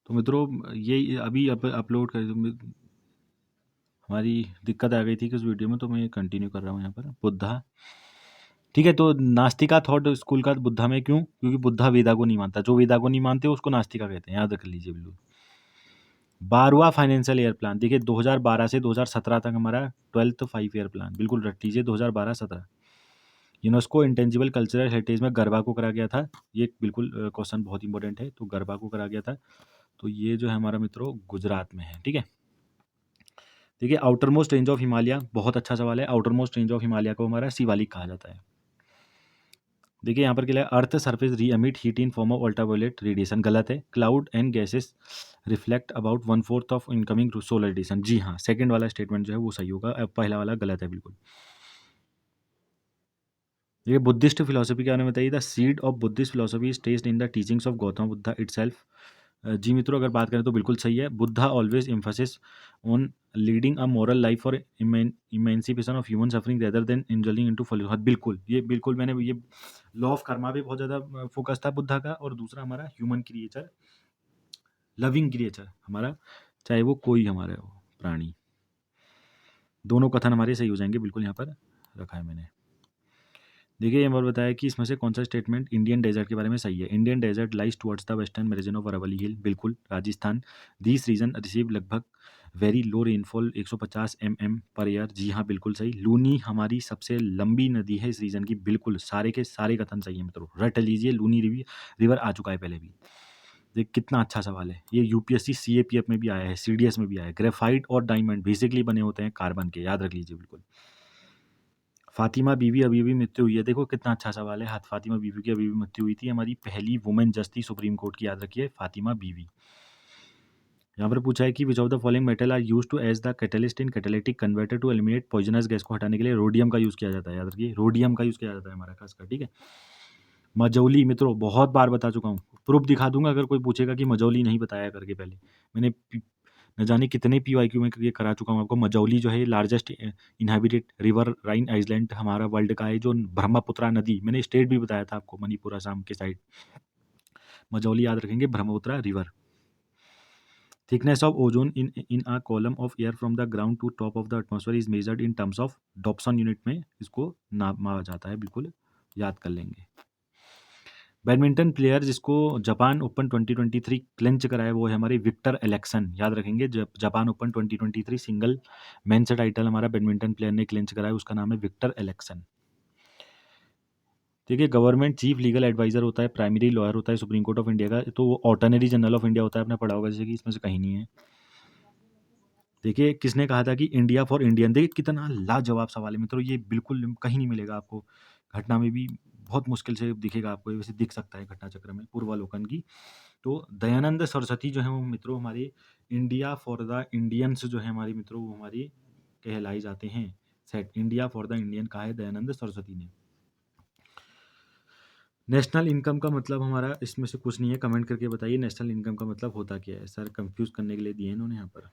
तो मित्रों ये अभी अपलोड कर हमारी दिक्कत आ गई थी कि उस वीडियो में, तो मैं कंटिन्यू कर रहा हूँ यहाँ पर। बुद्धा, ठीक है। तो नास्तिका थॉट स्कूल का बुद्धा में क्यों? क्योंकि बुद्धा वेदा को नहीं मानता। जो वेदा को नहीं मानते उसको नास्तिका कहते हैं, याद रख लीजिए बिल्कुल। 12वां फाइनेंशियल ईयर प्लान, देखिए 2012 से 2017 तक हमारा 12th 5 ईयर प्लान, बिल्कुल रट लीजिए 2012-17। यूनेस्को इंटेंजिबल कल्चरल हेरिटेज में गरबा को करा गया था। ये बिल्कुल क्वेश्चन बहुत इंपॉर्टेंट है। तो गरबा को करा गया था, तो ये जो है हमारा मित्रों गुजरात में है, ठीक है। देखिए outer most range of Himalaya, बहुत अच्छा सवाल है। Outer most range of Himalaya को हमारा शिवालिक कहा जाता है। देखिए यहाँ पर क्या है, earth surface re emit heat in form of ultraviolet radiation, गलत है। Cloud and gases reflect about 1/4 of incoming solar radiation, जी हाँ, सेकंड वाला स्टेटमेंट जो है वो सही होगा, पहला वाला गलत है बिल्कुल। ये बुद्धिस्ट फिलोसफी के बारे में बताइए। The seed of Buddhist philosophy is test in the teachings of Gautam Buddha itself, जी मित्रों अगर बात करें तो बिल्कुल सही है। Buddha always emphasis on leading a moral life for emancipation of human suffering rather than indulging into follow, बिल्कुल ये बिल्कुल मैंने ये लॉ ऑफ कर्मा पे बहुत ज़्यादा फोकस था बुद्धा का, और दूसरा हमारा ह्यूमन क्रिएचर, लविंग क्रिएचर हमारा, चाहे वो कोई हमारा हो प्राणी, दोनों कथन हमारे सही हो जाएंगे, बिल्कुल यहाँ पर रखा है मैंने। देखिए यहाँ पर बताया कि इसमें से कौन सा स्टेटमेंट इंडियन डेजर्ट के बारे में सही है। Indian desert lies towards the western region of Aravalli hill, बिल्कुल राजस्थान। दिस रीजन रिसीव लगभग very low rainfall 150 mm per year, जी हाँ बिल्कुल सही। लूनी हमारी सबसे लंबी नदी है इस रीजन की, बिल्कुल सारे के सारे कथन सही है मित्रों, रट लीजिए। लूनी रिवर आ चुका है पहले भी। देख कितना अच्छा सवाल है ये, यूपीएससी सीएपीएफ में भी आया है, सीडीएस में भी आया है। ग्रेफाइट और डायमंड बेसिकली बने होते हैं कार्बन के, याद रख लीजिए बिल्कुल। फातिमा बीवी अभी भी मृत्यु हुई है, देखो कितना अच्छा सवाल है। हाथ फातिमा बीवी की अभी भी मृत्यु हुई थी, हमारी पहली वुमेन जज थी सुप्रीम कोर्ट की, याद रखिए फातिमा बीवी। यहाँ पर पूछा है कि which of the following metal are use to as the catalyst in catalytic converter to eliminate poisonous gas को हटाने के लिए रोडियम का यूज़ किया जाता है, याद रखिए रोडियम का यूज़ किया जाता है हमारा खासकर, ठीक है। मजौली मित्रों बहुत बार बता चुका हूँ, प्रूफ दिखा दूंगा अगर कोई पूछेगा कि मजौली नहीं बताया करके, पहले मैंने न जाने कितने PYQ में ये करा चुका हूँ आपको। मजौली जो है लार्जेस्ट इनहेबिटेड रिवर राइन आइलैंड हमारा वर्ल्ड का है, जो ब्रह्मपुत्रा नदी, मैंने स्टेट भी बताया था आपको, मणिपुर असम के साइड मजौली, याद रखेंगे Brahmaputra river. Thickness of ozone in a column of air from the ground to top of the atmosphere is measured in terms of Dobson unit में इसको नापा जाता है, बिल्कुल याद कर लेंगे। बैडमिंटन प्लेयर जिसको जापान ओपन 2023 क्लिंच कराया वो है हमारे विक्टर एलेक्सन, याद रखेंगे। Japan open 2023 single men's title हमारा बैडमिंटन प्लेयर ने क्लिंच कराया, उसका नाम है विक्टर एलेक्सन। देखिए गवर्नमेंट चीफ लीगल एडवाइजर होता है, प्राइमरी लॉयर होता है सुप्रीम कोर्ट ऑफ इंडिया का, तो वो ऑटर्नरी जनरल ऑफ इंडिया होता है, आपने पढ़ा होगा, जैसे कि इसमें से कहीं नहीं है। देखिए किसने कहा था कि इंडिया फॉर इंडियन, देखिए कितना लाजवाब सवाल है मित्रों, ये बिल्कुल कहीं नहीं मिलेगा आपको, घटना में भी बहुत मुश्किल से दिखेगा आपको, वैसे दिख सकता है घटना चक्र में पूर्वालोकन की। तो दयानंद सरस्वती जो है वो मित्रों हमारे इंडिया फॉर द इंडियंस जो है हमारी मित्रों वो हमारी कहलाई जाते हैं। Set India for the Indian कहा है दयानंद सरस्वती ने। नेशनल इनकम का मतलब हमारा इसमें से कुछ नहीं है, कमेंट करके बताइए नेशनल इनकम का मतलब होता क्या है, सर कंफ्यूज करने के लिए दिए इन्होंने यहाँ पर।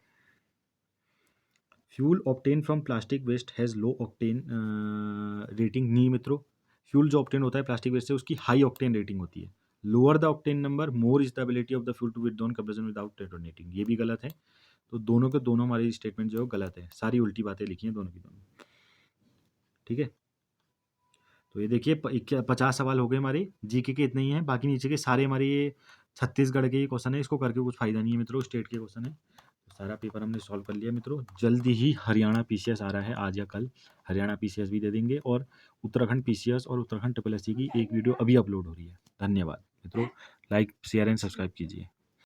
Fuel obtained from plastic waste has low octane rating, नहीं मित्रों, फ्यूल जो ऑप्टेन होता है प्लास्टिक वेस्ट से उसकी हाई ऑक्टेन रेटिंग होती है। Lower the octane number more is the ability of the fuel to withdrawn compression without detonating, ये भी गलत है। तो दोनों के दोनों हमारी स्टेटमेंट जो है गलत है, सारी उल्टी बातें लिखी हैं दोनों की दोनों, ठीक है। तो ये देखिए 50 सवाल हो गए हमारे जीके के, इतने ही हैं, बाकी नीचे के सारे हमारे ये छत्तीसगढ़ के क्वेश्चन है, इसको करके कुछ फायदा नहीं है मित्रों, स्टेट के क्वेश्चन है। तो सारा पेपर हमने सॉल्व कर लिया मित्रों। जल्दी ही हरियाणा PCS आ रहा है, आज या कल हरियाणा PCS भी दे देंगे, और उत्तराखंड PCS और उत्तराखंड SSSC की एक वीडियो अभी अपलोड हो रही है। धन्यवाद मित्रों, लाइक शेयर एंड सब्सक्राइब कीजिए।